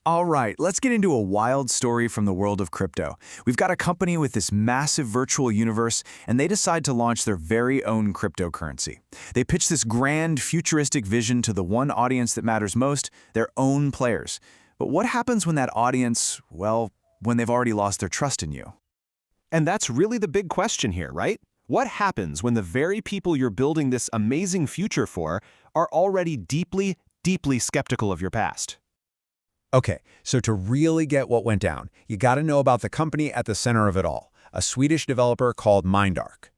All right, let's get into a wild story from the world of crypto. We've got a company with this massive virtual universe, and they decide to launch their very own cryptocurrency. They pitch this grand, futuristic vision to the one audience that matters most, their own players. But what happens when that audience, well, when they've already lost their trust in you? And that's really the big question here, right? What happens when the very people you're building this amazing future for are already deeply, deeply skeptical of your past? Okay, so to really get what went down, you got to know about the company at the center of it all, a Swedish developer called Mindark.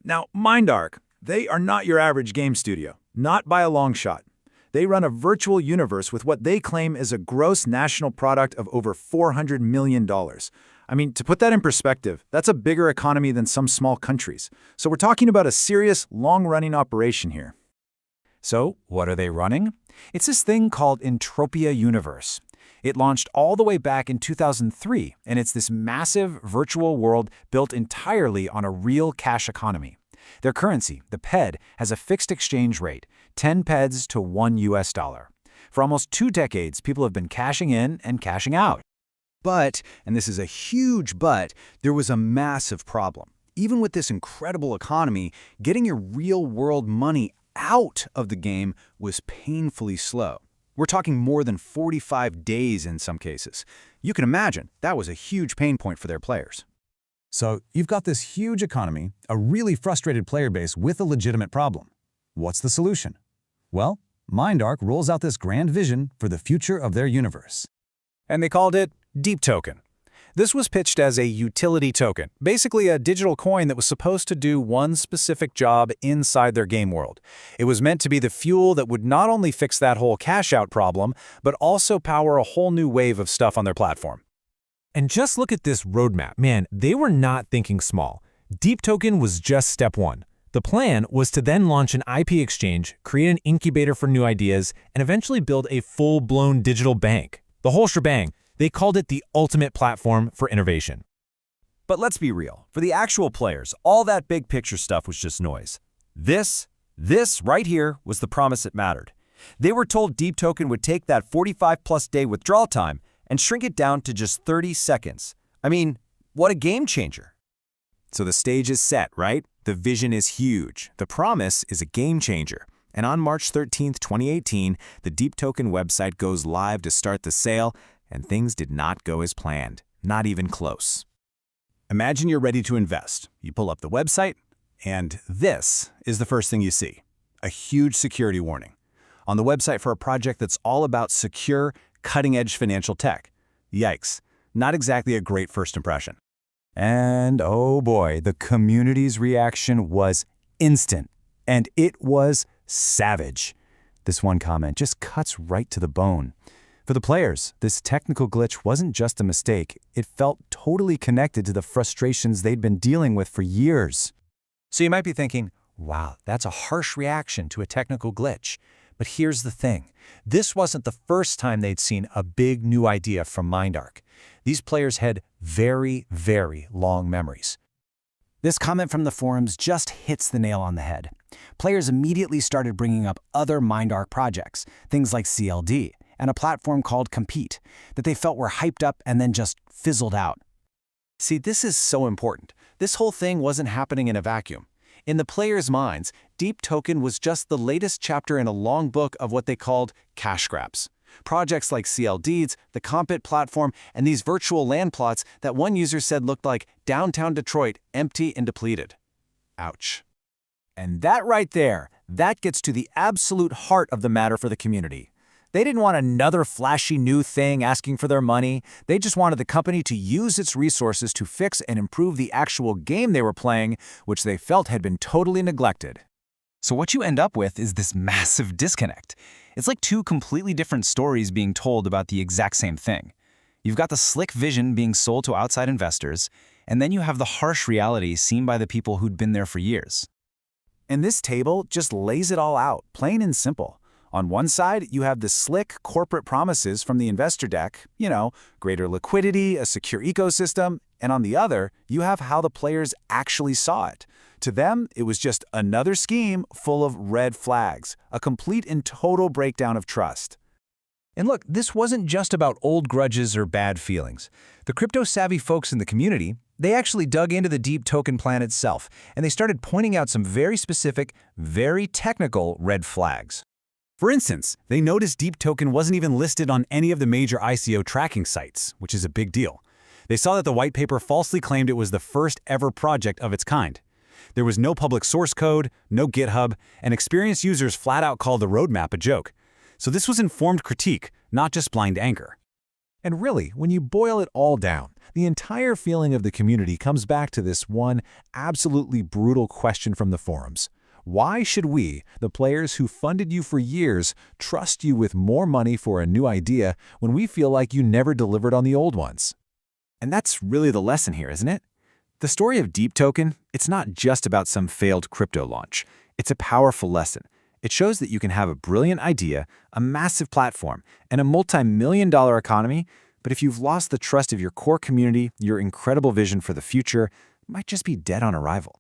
Now, Mindark, they are not your average game studio, not by a long shot. They run a virtual universe with what they claim is a gross national product of over $400 million. I mean, to put that in perspective, that's a bigger economy than some small countries. So we're talking about a serious, long-running operation here. So, what are they running? It's this thing called Entropia Universe. It launched all the way back in 2003, and it's this massive virtual world built entirely on a real cash economy. Their currency, the PED, has a fixed exchange rate, 10 PEDs to $1. For almost 2 decades, people have been cashing in and cashing out. But, and this is a huge but, there was a massive problem. Even with this incredible economy, getting your real-world money out of the game was painfully slow. We're talking more than 45 days in some cases. You can imagine that was a huge pain point for their players. So you've got this huge economy, a really frustrated player base with a legitimate problem. What's the solution? Well, Mindark rolls out this grand vision for the future of their universe. And they called it DeepToken. This was pitched as a utility token, basically a digital coin that was supposed to do one specific job inside their game world. It was meant to be the fuel that would not only fix that whole cash-out problem, but also power a whole new wave of stuff on their platform. And just look at this roadmap. Man, they were not thinking small. DeepToken was just step one. The plan was to then launch an IP exchange, create an incubator for new ideas, and eventually build a full-blown digital bank. The whole shebang. They called it the ultimate platform for innovation. But let's be real. For the actual players, all that big picture stuff was just noise. This right here was the promise that mattered. They were told DeepToken would take that 45-plus day withdrawal time and shrink it down to just 30 seconds. I mean, what a game changer. So the stage is set, right? The vision is huge. The promise is a game changer. And on March 13, 2018, the DeepToken website goes live to start the sale, and things did not go as planned, not even close. Imagine you're ready to invest. You pull up the website, and this is the first thing you see, a huge security warning. On the website for a project that's all about secure, cutting-edge financial tech. Yikes, not exactly a great first impression. And oh boy, the community's reaction was instant, and it was savage. This one comment just cuts right to the bone. For the players, this technical glitch wasn't just a mistake. It felt totally connected to the frustrations they'd been dealing with for years. So you might be thinking, wow, that's a harsh reaction to a technical glitch. But here's the thing. This wasn't the first time they'd seen a big new idea from Mindark. These players had very, very long memories. This comment from the forums just hits the nail on the head. Players immediately started bringing up other Mindark projects, things like CLD, and a platform called Compete, that they felt were hyped up and then just fizzled out. See, this is so important. This whole thing wasn't happening in a vacuum. In the players' minds, DeepToken was just the latest chapter in a long book of what they called cash grabs. Projects like CLDs, the Compete platform, and these virtual land plots that one user said looked like downtown Detroit, empty and depleted. Ouch. And that right there, that gets to the absolute heart of the matter for the community. They didn't want another flashy new thing asking for their money. They just wanted the company to use its resources to fix and improve the actual game they were playing, which they felt had been totally neglected. So what you end up with is this massive disconnect. It's like 2 completely different stories being told about the exact same thing. You've got the slick vision being sold to outside investors, and then you have the harsh reality seen by the people who'd been there for years. And this table just lays it all out, plain and simple. On one side, you have the slick corporate promises from the investor deck, greater liquidity, a secure ecosystem, and on the other, you have how the players actually saw it. To them, it was just another scheme full of red flags, a complete and total breakdown of trust. And look, this wasn't just about old grudges or bad feelings. The crypto-savvy folks in the community, they actually dug into the DeepToken plan itself, and they started pointing out some very specific, very technical red flags. For instance, they noticed DeepToken wasn't even listed on any of the major ICO tracking sites, which is a big deal. They saw that the white paper falsely claimed it was the first ever project of its kind. There was no public source code, no GitHub, and experienced users flat out called the roadmap a joke. So this was informed critique, not just blind anger. And really, when you boil it all down, the entire feeling of the community comes back to this one absolutely brutal question from the forums. Why should we, the players who funded you for years, trust you with more money for a new idea when we feel like you never delivered on the old ones? And that's really the lesson here, isn't it? The story of DeepToken, it's not just about some failed crypto launch. It's a powerful lesson. It shows that you can have a brilliant idea, a massive platform, and a multi-million-dollar economy, but if you've lost the trust of your core community, your incredible vision for the future might just be dead on arrival.